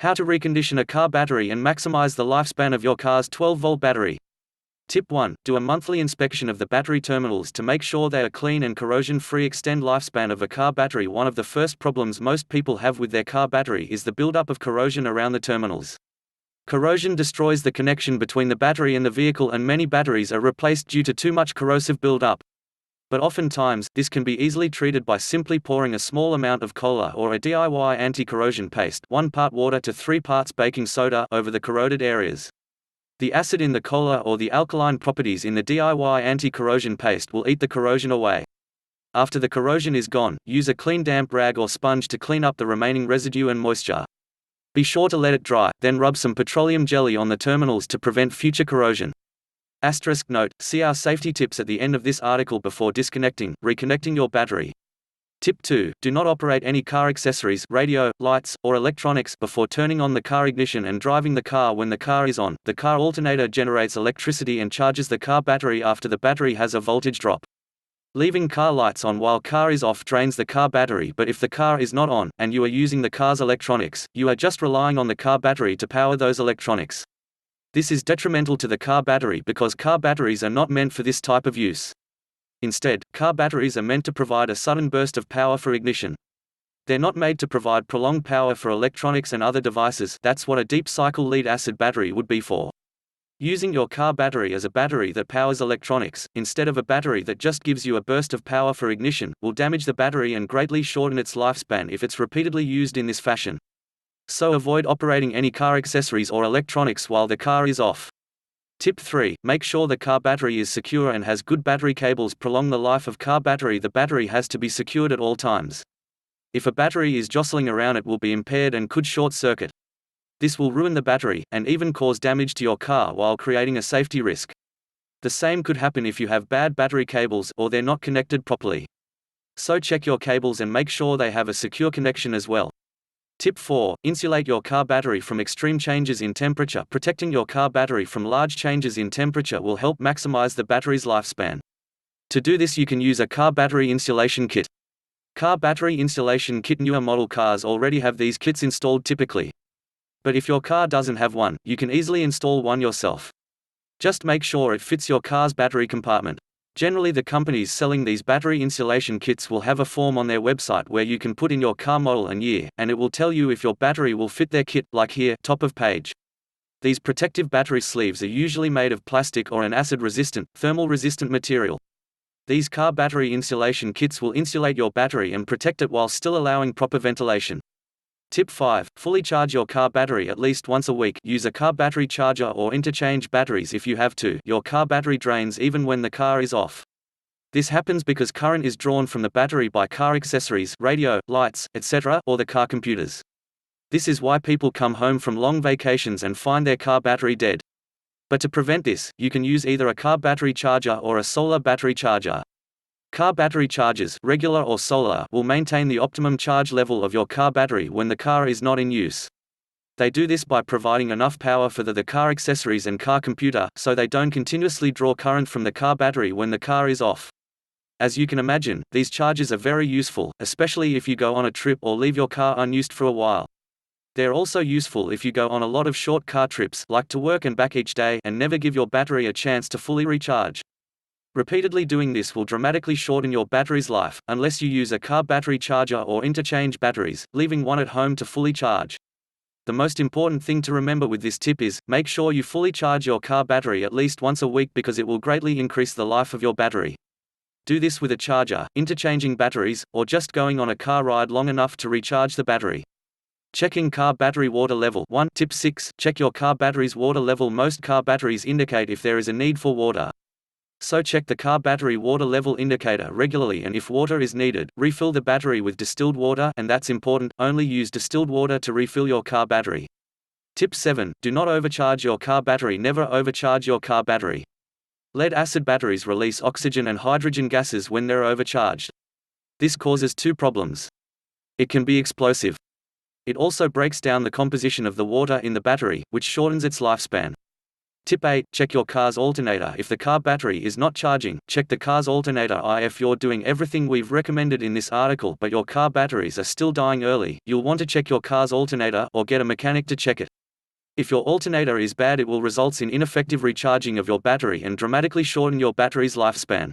How to recondition a car battery and maximize the lifespan of your car's 12-volt battery. Tip 1. Do a monthly inspection of the battery terminals to make sure they are clean and corrosion-free. Extend lifespan of a car battery. One of the first problems most people have with their car battery is the buildup of corrosion around the terminals. Corrosion destroys the connection between the battery and the vehicle, and many batteries are replaced due to too much corrosive buildup. But oftentimes, this can be easily treated by simply pouring a small amount of cola or a DIY anti-corrosion paste, 1 part water to 3 parts baking soda, over the corroded areas. The acid in the cola or the alkaline properties in the DIY anti-corrosion paste will eat the corrosion away. After the corrosion is gone, use a clean damp rag or sponge to clean up the remaining residue and moisture. Be sure to let it dry, then rub some petroleum jelly on the terminals to prevent future corrosion. Asterisk note: see our safety tips at the end of this article before disconnecting, reconnecting your battery. Tip 2. Do not operate any car accessories, radio, lights, or electronics before turning on the car ignition and driving the car. When the car is on, the car alternator generates electricity and charges the car battery after the battery has a voltage drop. Leaving car lights on while car is off drains the car battery, but if the car is not on, and you are using the car's electronics, you are just relying on the car battery to power those electronics. This is detrimental to the car battery because car batteries are not meant for this type of use. Instead, car batteries are meant to provide a sudden burst of power for ignition. They're not made to provide prolonged power for electronics and other devices. That's what a deep cycle lead-acid battery would be for. Using your car battery as a battery that powers electronics, instead of a battery that just gives you a burst of power for ignition, will damage the battery and greatly shorten its lifespan if it's repeatedly used in this fashion. So avoid operating any car accessories or electronics while the car is off. Tip 3. Make sure the car battery is secure and has good battery cables. Prolong the life of car battery. The battery has to be secured at all times. If a battery is jostling around, it will be impaired and could short circuit. This will ruin the battery, and even cause damage to your car while creating a safety risk. The same could happen if you have bad battery cables or they're not connected properly. So check your cables and make sure they have a secure connection as well. Tip 4. Insulate your car battery from extreme changes in temperature. Protecting your car battery from large changes in temperature will help maximize the battery's lifespan. To do this, you can use a car battery insulation kit. Car battery insulation kit. Newer model cars already have these kits installed typically. But if your car doesn't have one, you can easily install one yourself. Just make sure it fits your car's battery compartment. Generally, the companies selling these battery insulation kits will have a form on their website where you can put in your car model and year, and it will tell you if your battery will fit their kit, like here, top of page. These protective battery sleeves are usually made of plastic or an acid-resistant, thermal-resistant material. These car battery insulation kits will insulate your battery and protect it while still allowing proper ventilation. Tip 5. Fully charge your car battery at least once a week. Use a car battery charger or interchange batteries if you have to. Your car battery drains even when the car is off. This happens because current is drawn from the battery by car accessories, radio, lights, etc., or the car computers. This is why people come home from long vacations and find their car battery dead. But to prevent this, you can use either a car battery charger or a solar battery charger. Car battery chargers, regular or solar, will maintain the optimum charge level of your car battery when the car is not in use. They do this by providing enough power for the car accessories and car computer, so they don't continuously draw current from the car battery when the car is off. As you can imagine, these chargers are very useful, especially if you go on a trip or leave your car unused for a while. They're also useful if you go on a lot of short car trips, like to work and back each day, and never give your battery a chance to fully recharge. Repeatedly doing this will dramatically shorten your battery's life, unless you use a car battery charger or interchange batteries, leaving one at home to fully charge. The most important thing to remember with this tip is, make sure you fully charge your car battery at least once a week because it will greatly increase the life of your battery. Do this with a charger, interchanging batteries, or just going on a car ride long enough to recharge the battery. Checking car battery water level. 1. Tip 6. Check your car battery's water level. Most car batteries indicate if there is a need for water. So check the car battery water level indicator regularly, and if water is needed, refill the battery with distilled water, and that's important, only use distilled water to refill your car battery. Tip 7. Do not overcharge your car battery. Never overcharge your car battery. Lead-acid batteries release oxygen and hydrogen gases when they're overcharged. This causes 2 problems. It can be explosive. It also breaks down the composition of the water in the battery, which shortens its lifespan. Tip 8. Check your car's alternator. If the car battery is not charging, check the car's alternator. If you're doing everything we've recommended in this article but your car batteries are still dying early, you'll want to check your car's alternator or get a mechanic to check it. If your alternator is bad, it will result in ineffective recharging of your battery and dramatically shorten your battery's lifespan.